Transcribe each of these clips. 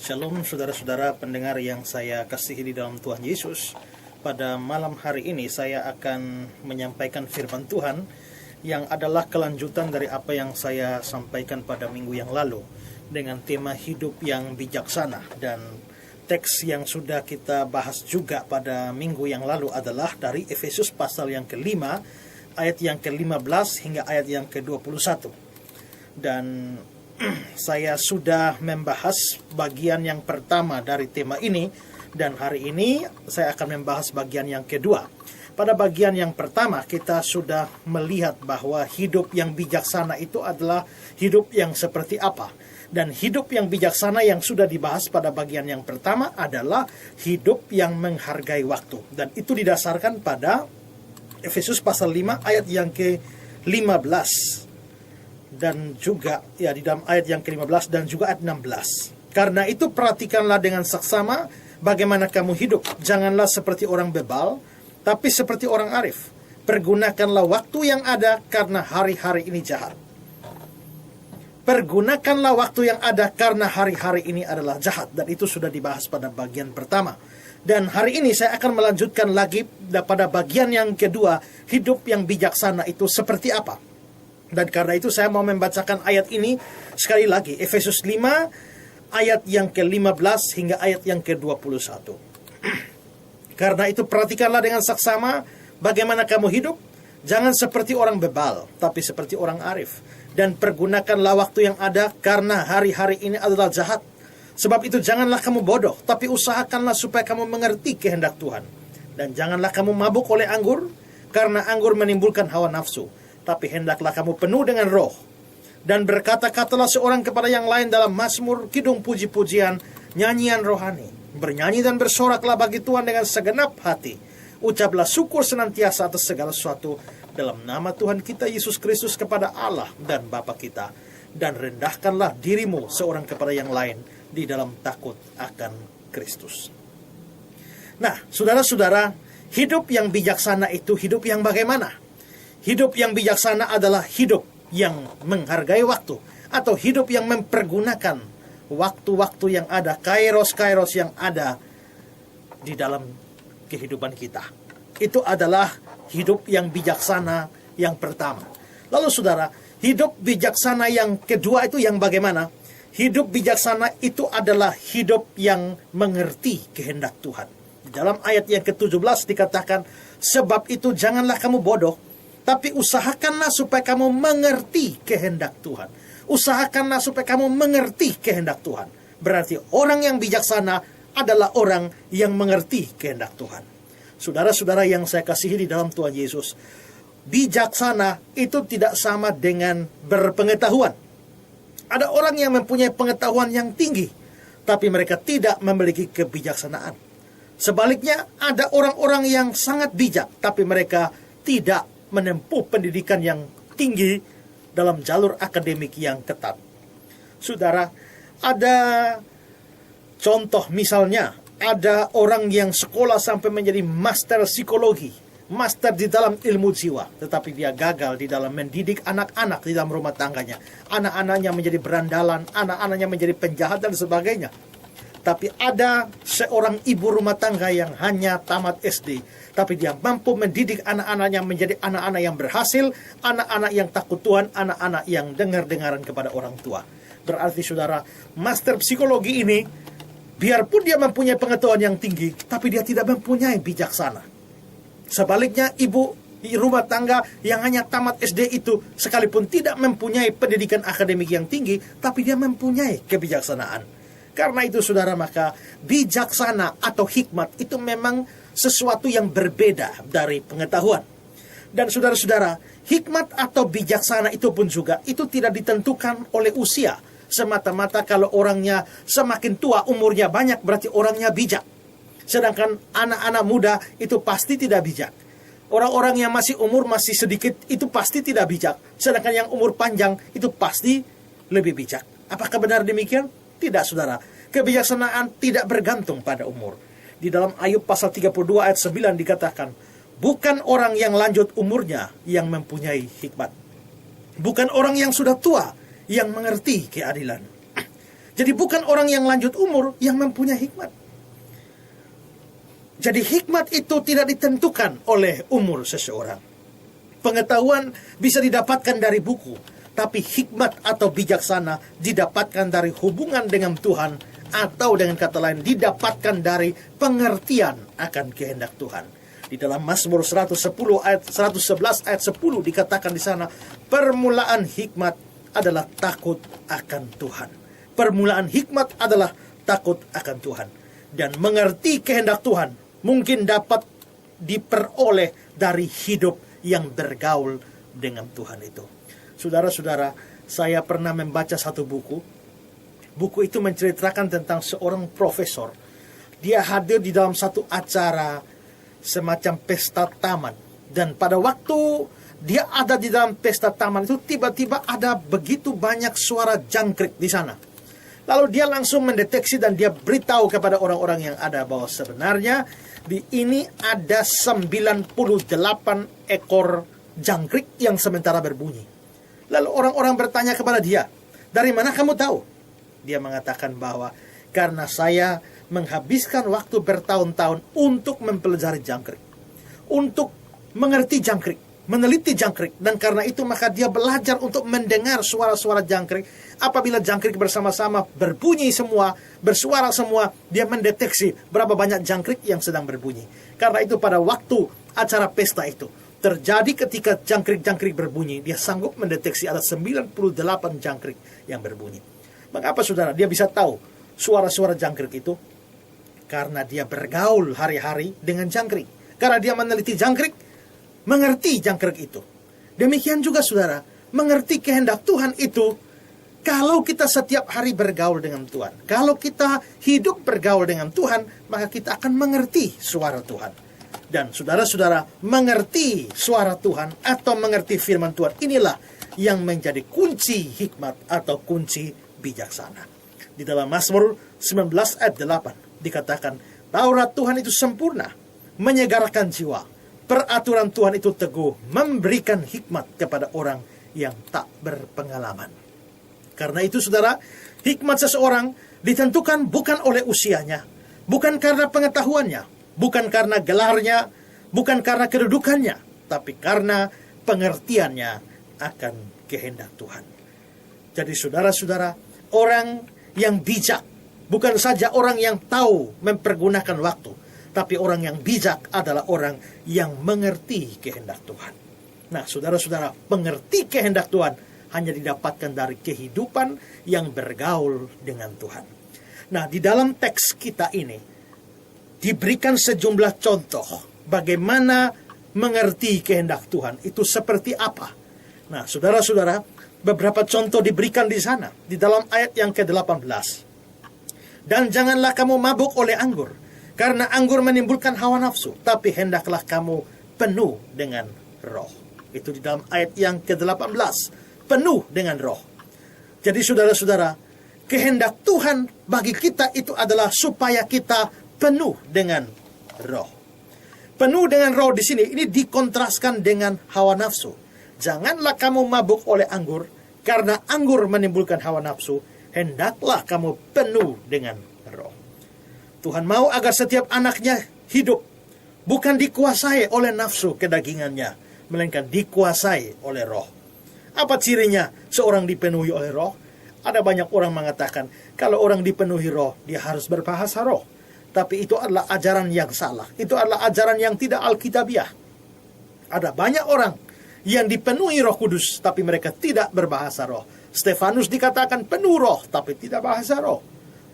Shalom saudara-saudara pendengar yang saya kasihi di dalam Tuhan Yesus. Pada malam hari ini saya akan menyampaikan firman Tuhan yang adalah kelanjutan dari apa yang saya sampaikan pada minggu yang lalu dengan tema hidup yang bijaksana. Dan teks yang sudah kita bahas juga pada minggu yang lalu adalah dari Efesus pasal yang kelima, ayat yang ke-15 hingga ayat yang ke-21. Dan saya sudah membahas bagian yang pertama dari tema ini, dan hari ini saya akan membahas bagian yang kedua. Pada bagian yang pertama kita sudah melihat bahwa hidup yang bijaksana itu adalah hidup yang seperti apa. Dan hidup yang bijaksana yang sudah dibahas pada bagian yang pertama adalah hidup yang menghargai waktu. Dan itu didasarkan pada Efesus pasal 5 ayat yang ke-15. Dan juga di dalam ayat yang ke-15 dan juga ayat 16. Karena itu perhatikanlah dengan saksama bagaimana kamu hidup. Janganlah seperti orang bebal, tapi seperti orang arif. Pergunakanlah waktu yang ada karena hari-hari ini jahat. Pergunakanlah waktu yang ada karena hari-hari ini adalah jahat. Dan itu sudah dibahas pada bagian pertama. Dan hari ini saya akan melanjutkan lagi pada bagian yang kedua. Hidup yang bijaksana itu seperti apa? Dan karena itu saya mau membacakan ayat ini sekali lagi. Efesus 5 ayat yang ke-15 hingga ayat yang ke-21. Karena itu perhatikanlah dengan saksama bagaimana kamu hidup. Jangan seperti orang bebal, tapi seperti orang arif. Dan pergunakanlah waktu yang ada karena hari-hari ini adalah jahat. Sebab itu janganlah kamu bodoh, tapi usahakanlah supaya kamu mengerti kehendak Tuhan. Dan janganlah kamu mabuk oleh anggur, karena anggur menimbulkan hawa nafsu. Tapi hendaklah kamu penuh dengan roh. Dan berkata-katalah seorang kepada yang lain dalam mazmur, kidung, puji-pujian, nyanyian rohani. Bernyanyi dan bersoraklah bagi Tuhan dengan segenap hati. Ucaplah syukur senantiasa atas segala sesuatu dalam nama Tuhan kita Yesus Kristus kepada Allah dan Bapa kita. Dan rendahkanlah dirimu seorang kepada yang lain di dalam takut akan Kristus. Nah, saudara-saudara, hidup yang bijaksana itu hidup yang bagaimana? Hidup yang bijaksana adalah hidup yang menghargai waktu, atau hidup yang mempergunakan waktu-waktu yang ada, kairos-kairos yang ada di dalam kehidupan kita. Itu adalah hidup yang bijaksana yang pertama. Lalu saudara, hidup bijaksana yang kedua itu yang bagaimana? Hidup bijaksana itu adalah hidup yang mengerti kehendak Tuhan. Di dalam ayat yang ke-17 dikatakan, sebab itu janganlah kamu bodoh, tapi usahakanlah supaya kamu mengerti kehendak Tuhan. Usahakanlah supaya kamu mengerti kehendak Tuhan. Berarti orang yang bijaksana adalah orang yang mengerti kehendak Tuhan. Saudara-saudara yang saya kasihi di dalam Tuhan Yesus, bijaksana itu tidak sama dengan berpengetahuan. Ada orang yang mempunyai pengetahuan yang tinggi, tapi mereka tidak memiliki kebijaksanaan. Sebaliknya, ada orang-orang yang sangat bijak, tapi mereka tidak menempuh pendidikan yang tinggi dalam jalur akademik yang ketat. Saudara, ada contoh misalnya, ada orang yang sekolah sampai menjadi master psikologi, master di dalam ilmu jiwa, tetapi dia gagal di dalam mendidik anak-anak di dalam rumah tangganya. Anak-anaknya menjadi berandalan, anak-anaknya menjadi penjahat dan sebagainya. Tapi ada seorang ibu rumah tangga yang hanya tamat SD, tapi dia mampu mendidik anak-anaknya menjadi anak-anak yang berhasil, anak-anak yang takut Tuhan, anak-anak yang dengar-dengaran kepada orang tua. Berarti saudara, master psikologi ini, biarpun dia mempunyai pengetahuan yang tinggi, tapi dia tidak mempunyai bijaksana. Sebaliknya, ibu rumah tangga yang hanya tamat SD itu, sekalipun tidak mempunyai pendidikan akademik yang tinggi, tapi dia mempunyai kebijaksanaan. Karena itu saudara, maka bijaksana atau hikmat itu memang sesuatu yang berbeda dari pengetahuan. Dan saudara-saudara, hikmat atau bijaksana itu pun juga, itu tidak ditentukan oleh usia. Semata-mata kalau orangnya semakin tua, umurnya banyak, berarti orangnya bijak. Sedangkan anak-anak muda itu pasti tidak bijak. Orang-orang yang masih umur masih sedikit itu pasti tidak bijak. Sedangkan yang umur panjang itu pasti lebih bijak. Apakah benar demikian? Tidak, saudara. Kebijaksanaan tidak bergantung pada umur. Di dalam Ayub pasal 32 ayat 9 dikatakan, bukan orang yang lanjut umurnya yang mempunyai hikmat. Bukan orang yang sudah tua yang mengerti keadilan. Jadi bukan orang yang lanjut umur yang mempunyai hikmat. Jadi hikmat itu tidak ditentukan oleh umur seseorang. Pengetahuan bisa didapatkan dari buku, tapi hikmat atau bijaksana didapatkan dari hubungan dengan Tuhan, atau dengan kata lain didapatkan dari pengertian akan kehendak Tuhan. Di dalam Mazmur 111 ayat 10 dikatakan di sana, permulaan hikmat adalah takut akan Tuhan. Permulaan hikmat adalah takut akan Tuhan. Dan mengerti kehendak Tuhan mungkin dapat diperoleh dari hidup yang bergaul dengan Tuhan itu. Saudara-saudara, saya pernah membaca satu buku. Buku itu menceritakan tentang seorang profesor. Dia hadir di dalam satu acara semacam pesta taman. Dan pada waktu dia ada di dalam pesta taman itu, tiba-tiba ada begitu banyak suara jangkrik di sana. Lalu dia langsung mendeteksi dan dia beritahu kepada orang-orang yang ada bahwa sebenarnya di ini ada 98 ekor jangkrik yang sementara berbunyi. Lalu orang-orang bertanya kepada dia, dari mana kamu tahu? Dia mengatakan bahwa karena saya menghabiskan waktu bertahun-tahun untuk mempelajari jangkrik, untuk mengerti jangkrik, meneliti jangkrik, dan karena itu maka dia belajar untuk mendengar suara-suara jangkrik. Apabila jangkrik bersama-sama berbunyi semua, bersuara semua, dia mendeteksi berapa banyak jangkrik yang sedang berbunyi. Karena itu pada waktu acara pesta itu terjadi ketika jangkrik-jangkrik berbunyi, dia sanggup mendeteksi ada 98 jangkrik yang berbunyi. Mengapa saudara dia bisa tahu suara-suara jangkrik itu? Karena dia bergaul hari-hari dengan jangkrik. Karena dia meneliti jangkrik, mengerti jangkrik itu. Demikian juga saudara, mengerti kehendak Tuhan itu, kalau kita setiap hari bergaul dengan Tuhan, kalau kita hidup bergaul dengan Tuhan, maka kita akan mengerti suara Tuhan. Dan saudara-saudara, mengerti suara Tuhan atau mengerti firman Tuhan, inilah yang menjadi kunci hikmat atau kunci bijaksana. Di dalam Mazmur 19 ayat 8 dikatakan, Taurat Tuhan itu sempurna, menyegarkan jiwa. Peraturan Tuhan itu teguh, memberikan hikmat kepada orang yang tak berpengalaman. Karena itu saudara, hikmat seseorang ditentukan bukan oleh usianya, bukan karena pengetahuannya, bukan karena gelarnya, bukan karena kedudukannya, tapi karena pengertiannya akan kehendak Tuhan. Jadi saudara-saudara, orang yang bijak bukan saja orang yang tahu mempergunakan waktu, tapi orang yang bijak adalah orang yang mengerti kehendak Tuhan. Nah, saudara-saudara, mengerti kehendak Tuhan hanya didapatkan dari kehidupan yang bergaul dengan Tuhan. Nah, di dalam teks kita ini diberikan sejumlah contoh bagaimana mengerti kehendak Tuhan itu seperti apa. Nah, saudara-saudara, beberapa contoh diberikan di sana, di dalam ayat yang ke-18. Dan janganlah kamu mabuk oleh anggur, karena anggur menimbulkan hawa nafsu, tapi hendaklah kamu penuh dengan roh. Itu di dalam ayat yang ke-18. Penuh dengan roh. Jadi saudara-saudara, kehendak Tuhan bagi kita itu adalah supaya kita penuh dengan roh. Penuh dengan roh di sini ini dikontraskan dengan hawa nafsu. Janganlah kamu mabuk oleh anggur, karena anggur menimbulkan hawa nafsu. Hendaklah kamu penuh dengan roh. Tuhan mau agar setiap anaknya hidup bukan dikuasai oleh nafsu kedagingannya, melainkan dikuasai oleh roh. Apa cirinya seorang dipenuhi oleh roh? Ada banyak orang mengatakan, kalau orang dipenuhi roh, dia harus berbahasa roh. Tapi itu adalah ajaran yang salah. Itu adalah ajaran yang tidak alkitabiah. Ada banyak orang yang dipenuhi Roh Kudus, tapi mereka tidak berbahasa roh. Stefanus dikatakan penuh roh, tapi tidak bahasa roh.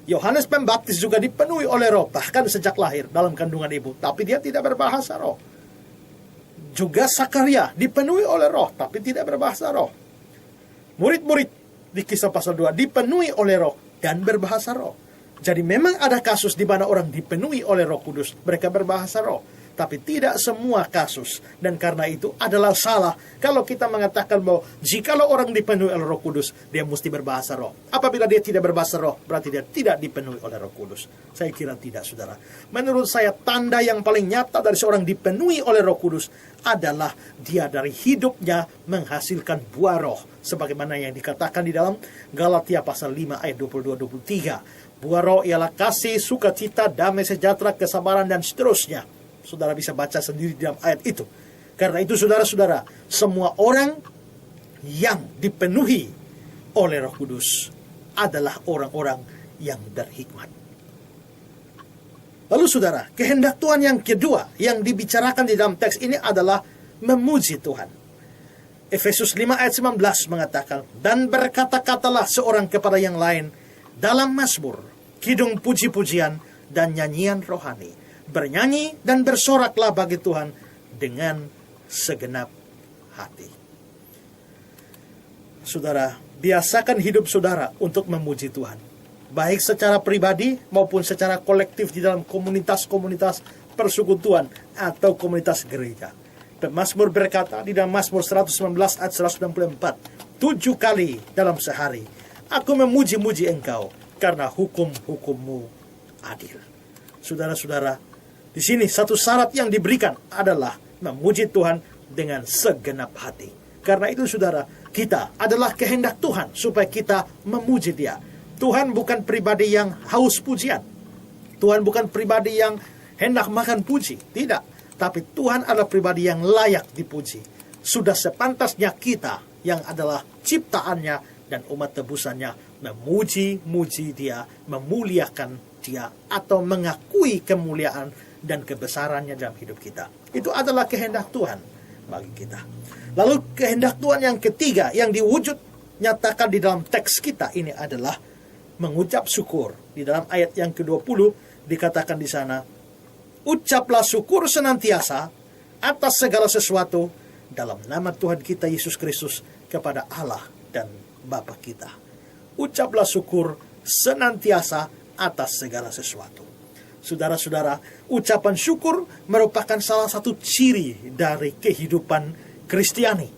Yohanes Pembaptis juga dipenuhi oleh roh, bahkan sejak lahir dalam kandungan ibu, tapi dia tidak berbahasa roh. Juga Sakaria dipenuhi oleh roh, tapi tidak berbahasa roh. Murid-murid di Kisah pasal 2 dipenuhi oleh roh dan berbahasa roh. Jadi memang ada kasus di mana orang dipenuhi oleh Roh Kudus, mereka berbahasa roh. tapi tidak semua kasus. Dan karena itu adalah salah kalau kita mengatakan bahwa jikalau orang dipenuhi oleh Roh Kudus, dia mesti berbahasa roh. Apabila dia tidak berbahasa roh, berarti dia tidak dipenuhi oleh Roh Kudus. Saya kira tidak, saudara. Menurut saya, tanda yang paling nyata dari seorang dipenuhi oleh Roh Kudus adalah dia dari hidupnya menghasilkan buah roh, sebagaimana yang dikatakan di dalam Galatia pasal 5 ayat 22-23. Buah roh ialah kasih, sukacita, damai sejahtera, kesabaran, dan seterusnya. Saudara bisa baca sendiri dalam ayat itu. Karena itu saudara-saudara, semua orang yang dipenuhi oleh Roh Kudus adalah orang-orang yang berhikmat. Lalu saudara, kehendak Tuhan yang kedua yang dibicarakan di dalam teks ini adalah memuji Tuhan. Efesus 5 ayat 19 mengatakan, dan berkata-katalah seorang kepada yang lain dalam mazmur, kidung puji-pujian, dan nyanyian rohani. Bernyanyi dan bersoraklah bagi Tuhan dengan segenap hati. Saudara, biasakan hidup saudara untuk memuji Tuhan, baik secara pribadi maupun secara kolektif di dalam komunitas-komunitas persekutuan atau komunitas gereja. Pemazmur berkata di dalam Mazmur 119 ayat 194, 7 kali dalam sehari aku memuji-muji Engkau karena hukum-hukum-Mu adil. Saudara-saudara, di sini satu syarat yang diberikan adalah memuji Tuhan dengan segenap hati. Karena itu saudara, kita adalah kehendak Tuhan supaya kita memuji Dia. Tuhan bukan pribadi yang haus pujian. Tuhan bukan pribadi yang hendak makan puji. Tidak. Tapi Tuhan adalah pribadi yang layak dipuji. Sudah sepantasnya kita yang adalah ciptaannya dan umat tebusannya memuji-muji Dia, memuliakan Dia, atau mengakui kemuliaan dan kebesarannya dalam hidup kita. Itu adalah kehendak Tuhan bagi kita. Lalu kehendak Tuhan yang ketiga yang diwujud nyatakan di dalam teks kita ini adalah mengucap syukur. Di dalam ayat yang ke-20 dikatakan di sana, ucaplah syukur senantiasa atas segala sesuatu dalam nama Tuhan kita Yesus Kristus kepada Allah dan Bapa kita. Ucaplah syukur senantiasa atas segala sesuatu. Saudara-saudara, ucapan syukur merupakan salah satu ciri dari kehidupan Kristiani.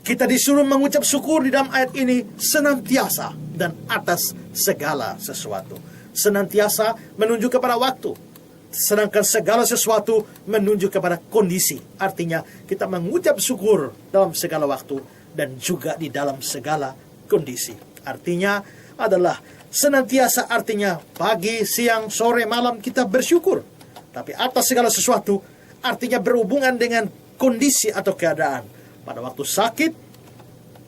Kita disuruh mengucap syukur di dalam ayat ini senantiasa dan atas segala sesuatu. Senantiasa menunjuk kepada waktu, sedangkan segala sesuatu menunjuk kepada kondisi. Artinya kita mengucap syukur dalam segala waktu dan juga di dalam segala kondisi. Artinya adalah senantiasa, artinya pagi, siang, sore, malam kita bersyukur. Tapi atas segala sesuatu artinya berhubungan dengan kondisi atau keadaan. Pada waktu sakit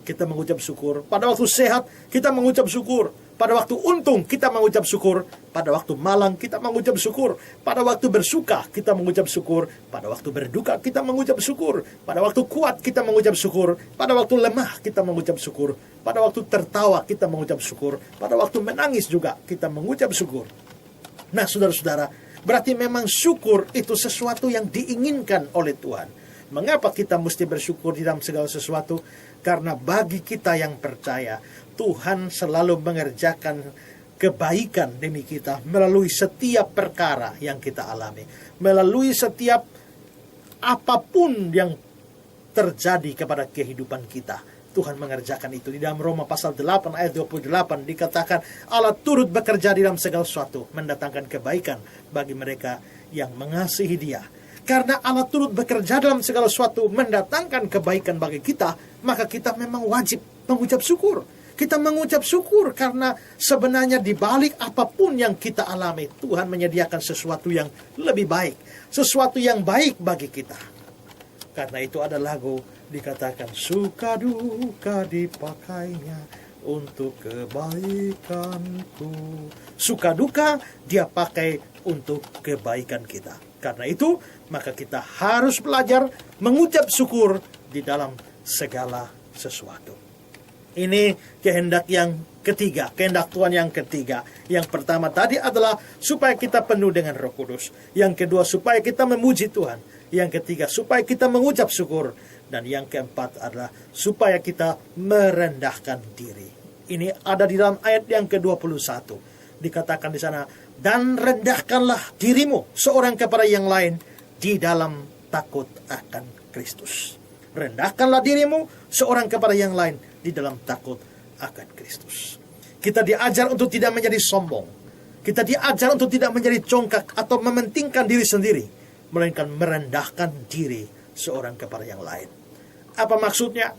kita mengucap syukur, pada waktu sehat kita mengucap syukur, pada waktu untung kita mengucap syukur, pada waktu malang kita mengucap syukur, pada waktu bersuka kita mengucap syukur, pada waktu berduka kita mengucap syukur, pada waktu kuat kita mengucap syukur, pada waktu lemah kita mengucap syukur, pada waktu tertawa kita mengucap syukur, pada waktu menangis juga kita mengucap syukur. Nah, saudara-saudara, berarti memang syukur itu sesuatu yang diinginkan oleh Tuhan. Mengapa kita mesti bersyukur di dalam segala sesuatu? Karena bagi kita yang percaya, Tuhan selalu mengerjakan kebaikan demi kita melalui setiap perkara yang kita alami, melalui setiap apapun yang terjadi kepada kehidupan kita. Tuhan mengerjakan itu. Di dalam Roma pasal 8 ayat 28 dikatakan Allah turut bekerja di dalam segala sesuatu, mendatangkan kebaikan bagi mereka yang mengasihi Dia. Karena Allah turut bekerja dalam segala sesuatu, mendatangkan kebaikan bagi kita, maka kita memang wajib mengucap syukur. Kita mengucap syukur karena sebenarnya di balik apapun yang kita alami, Tuhan menyediakan sesuatu yang lebih baik, sesuatu yang baik bagi kita. Karena itu ada lagu dikatakan suka duka dipakainya untuk kebaikanku. Suka duka Dia pakai untuk kebaikan kita. Karena itu maka kita harus belajar mengucap syukur di dalam segala sesuatu. Ini kehendak yang ketiga, kehendak Tuhan yang ketiga. Yang pertama tadi adalah supaya kita penuh dengan Roh Kudus. Yang kedua supaya kita memuji Tuhan. Yang ketiga supaya kita mengucap syukur. Dan yang keempat adalah supaya kita merendahkan diri. Ini ada di dalam ayat yang ke-21. Dikatakan di sana, Dan rendahkanlah dirimu seorang kepada yang lain di dalam takut akan Kristus. Rendahkanlah dirimu seorang kepada yang lain di dalam takut akan Kristus. Kita diajar untuk tidak menjadi sombong. Kita diajar untuk tidak menjadi congkak atau mementingkan diri sendiri, melainkan merendahkan diri seorang kepada yang lain. Apa maksudnya?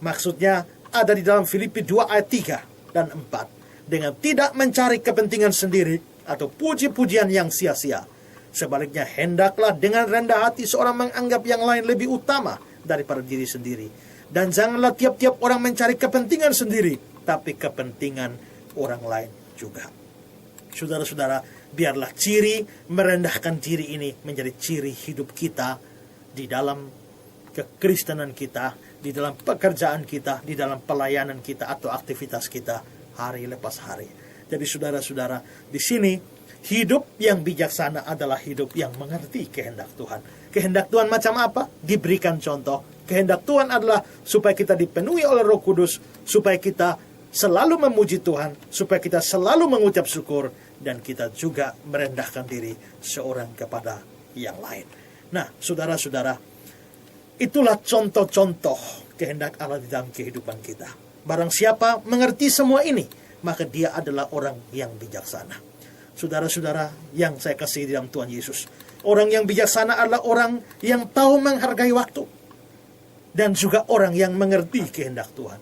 Maksudnya ada di dalam Filipi 2 ayat 3 dan 4. Dengan tidak mencari kepentingan sendiri atau puji-pujian yang sia-sia. Sebaliknya hendaklah dengan rendah hati seorang menganggap yang lain lebih utama daripada diri sendiri. Dan janganlah tiap-tiap orang mencari kepentingan sendiri, tapi kepentingan orang lain juga. Saudara-saudara, biarlah ciri merendahkan diri ini menjadi ciri hidup kita di dalam kekristenan kita, di dalam pekerjaan kita, di dalam pelayanan kita atau aktivitas kita hari lepas hari. Jadi saudara-saudara, di sini hidup yang bijaksana adalah hidup yang mengerti kehendak Tuhan. Kehendak Tuhan macam apa? Diberikan contoh. Kehendak Tuhan adalah supaya kita dipenuhi oleh Roh Kudus, supaya kita selalu memuji Tuhan, supaya kita selalu mengucap syukur, dan kita juga merendahkan diri seorang kepada yang lain. Nah, saudara-saudara, itulah contoh-contoh kehendak Allah di dalam kehidupan kita. Barang siapa mengerti semua ini, maka dia adalah orang yang bijaksana. Saudara-saudara yang saya kasih di dalam Tuhan Yesus, orang yang bijaksana adalah orang yang tahu menghargai waktu, dan juga orang yang mengerti kehendak Tuhan.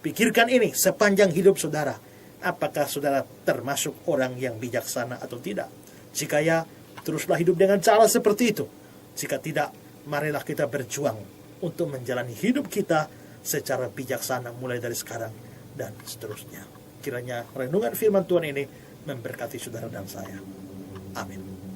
Pikirkan ini sepanjang hidup saudara. Apakah saudara termasuk orang yang bijaksana atau tidak? Jika ya, teruslah hidup dengan cara seperti itu. Jika tidak, marilah kita berjuang untuk menjalani hidup kita secara bijaksana mulai dari sekarang dan seterusnya. Kiranya renungan firman Tuhan ini memberkati saudara dan saya. Amin.